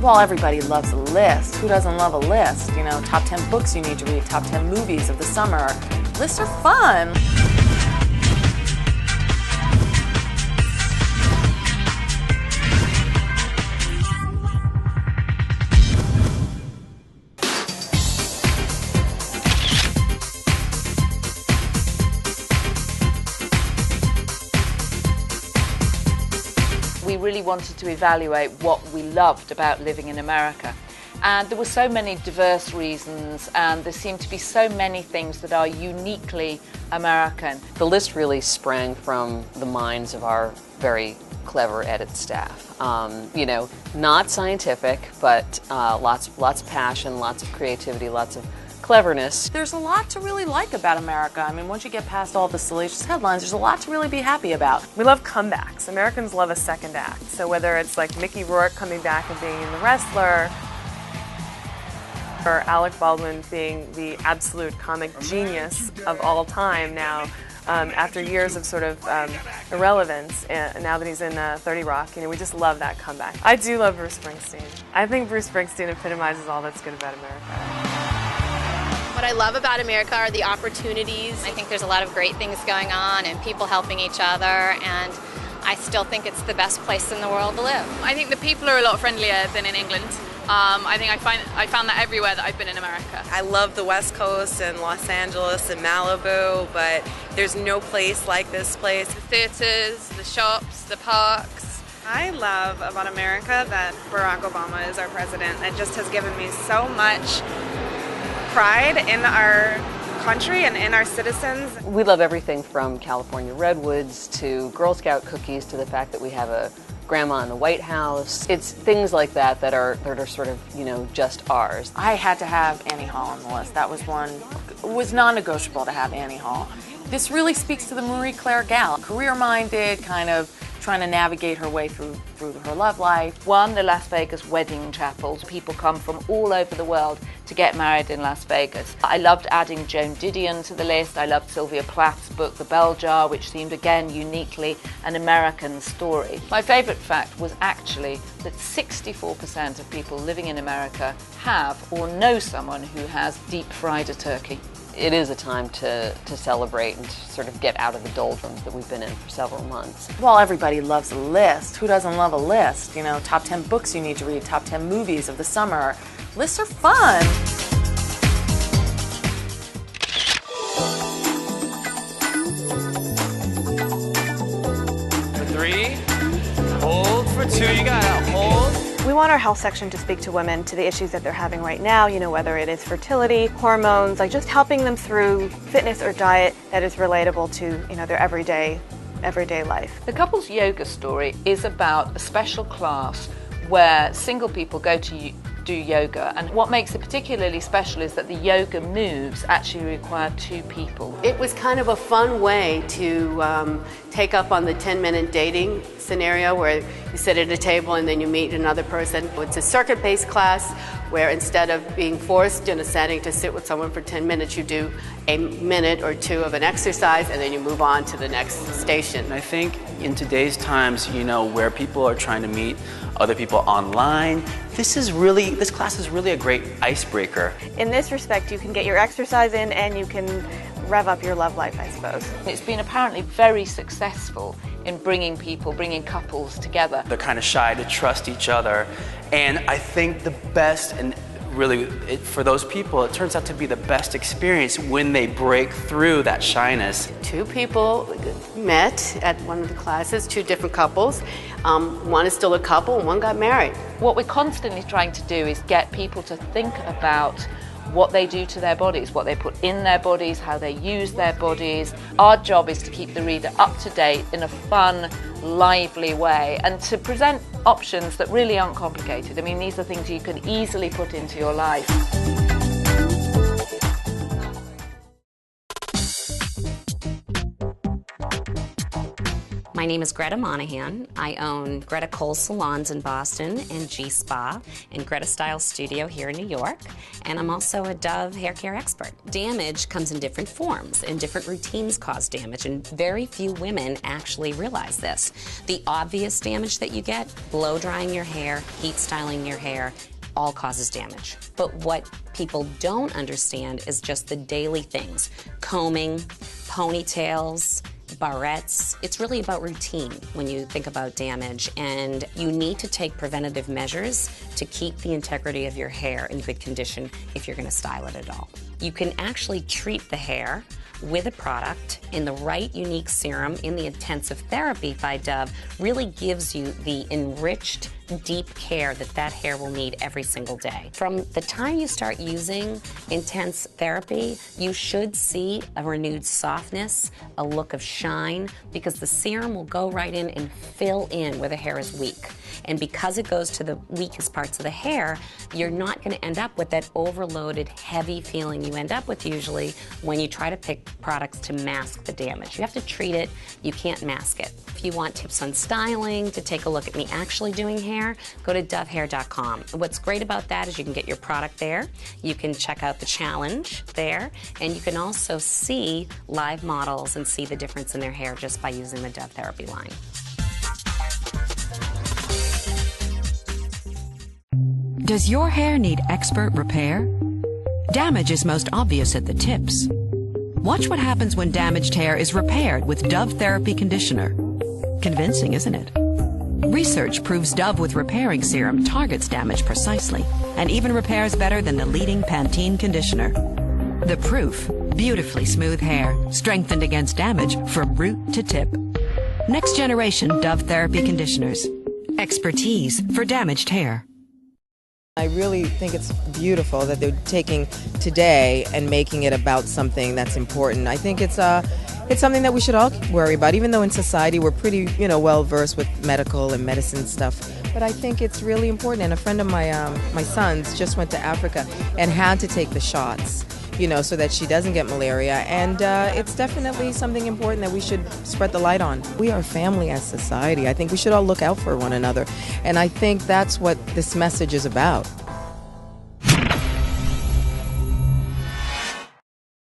Well, everybody loves a list. Who doesn't love a list? You know, top 10 books you need to read, top 10 movies of the summer. Lists are fun. We really wanted to evaluate what we loved about living in America. And there were so many diverse reasons, and there seemed to be so many things that are uniquely American. The list really sprang from the minds of our very clever edit staff. You know, not scientific, but lots of passion, lots of creativity, lots of cleverness. There's a lot to really like about America. I mean, once you get past all the salacious headlines, there's a lot to really be happy about. We love comebacks. Americans love a second act. So whether it's like Mickey Rourke coming back and being The Wrestler, or Alec Baldwin being the absolute comic genius of all time now, after years of sort of irrelevance, and now that he's in 30 Rock, you know, we just love that comeback. I do love Bruce Springsteen. I think Bruce Springsteen epitomizes all that's good about America. What I love about America are the opportunities. I think there's a lot of great things going on and people helping each other, and I still think it's the best place in the world to live. I think the people are a lot friendlier than in England. I think I found that everywhere that I've been in America. I love the West Coast and Los Angeles and Malibu, but there's no place like this place. The theaters, the shops, the parks. I love about America that Barack Obama is our president. It just has given me so much pride in our country and in our citizens. We love everything from California redwoods to Girl Scout cookies to the fact that we have a grandma in the White House. It's things like that that are sort of, you know, just ours. I had to have Annie Hall on the list. That was one, it was non-negotiable to have Annie Hall. This really speaks to the Marie Claire gal, career-minded, kind of trying to navigate her way through her love life. One, the Las Vegas wedding chapels. People come from all over the world to get married in Las Vegas. I loved adding Joan Didion to the list. I loved Sylvia Plath's book, The Bell Jar, which seemed again uniquely an American story. My favourite fact was actually that 64% of people living in America have or know someone who has deep fried a turkey. It is a time to celebrate and to sort of get out of the doldrums that we've been in for several months. Well, everybody loves a list. Who doesn't love a list? You know, top 10 books you need to read, top 10 movies of the summer. Lists are fun. For 3, hold. For 2, you gotta hold. We want our health section to speak to women, to the issues that they're having right now, you know, whether it is fertility, hormones, like just helping them through fitness or diet that is relatable to, you know, their everyday life. The Couples Yoga Story is about a special class where single people go to do yoga, and what makes it particularly special is that the yoga moves actually require 2 people. It was kind of a fun way to take up on the 10-minute dating scenario where you sit at a table and then you meet another person. It's a circuit-based class where instead of being forced in a setting to sit with someone for 10 minutes, you do a minute or 2 of an exercise and then you move on to the next station. And I think in today's times, you know, where people are trying to meet other people online, this class is really a great icebreaker. In this respect, you can get your exercise in and you can rev up your love life, I suppose. It's been apparently very successful in bringing couples together. They're kind of shy to trust each other, and I think the best, and really for those people, it turns out to be the best experience when they break through that shyness. 2 people met at one of the classes, 2 different couples. One is still a couple and one got married. What we're constantly trying to do is get people to think about what they do to their bodies, what they put in their bodies, how they use their bodies. Our job is to keep the reader up to date in a fun, lively way and to present options that really aren't complicated. I mean, these are things you can easily put into your life. My My name is Greta Monahan. I own Greta Cole Salons in Boston and G Spa and Greta Style Studio here in New York. And I'm also a Dove hair care expert. Damage comes in different forms, and different routines cause damage, and very few women actually realize this. The obvious damage that you get, blow drying your hair, heat styling your hair, all causes damage. But what people don't understand is just the daily things. Combing, ponytails, barrettes. It's really about routine when you think about damage, and you need to take preventative measures to keep the integrity of your hair in good condition if you're going to style it at all. You can actually treat the hair with a product in the right unique serum in the intensive therapy by Dove really gives you the enriched deep care that hair will need every single day. From the time you start using intense therapy, you should see a renewed softness, a look of shine, because the serum will go right in and fill in where the hair is weak. And because it goes to the weakest parts of the hair, you're not going to end up with that overloaded, heavy feeling you end up with usually when you try to pick products to mask the damage. You have to treat it, you can't mask it. If you want tips on styling, to take a look at me actually doing hair, go to dovehair.com. What's great about that is you can get your product there, you can check out the challenge there, and you can also see live models and see the difference in their hair just by using the Dove Therapy line. Does your hair need expert repair? Damage is most obvious at the tips. Watch what happens when damaged hair is repaired with Dove Therapy Conditioner. Convincing, isn't it? Research proves Dove with repairing serum targets damage precisely and even repairs better than the leading Pantene conditioner. The proof: beautifully smooth hair, strengthened against damage from root to tip. Next generation Dove Therapy Conditioners. Expertise for damaged hair. I really think it's beautiful that they're taking today and making it about something that's important. I think it's something that we should all worry about, even though in society we're pretty, well versed with medical and medicine stuff. But I think it's really important. And a friend of my son's just went to Africa and had to take the shots, so that she doesn't get malaria. And it's definitely something important that we should spread the light on. We are family as society. I think we should all look out for one another. And I think that's what this message is about.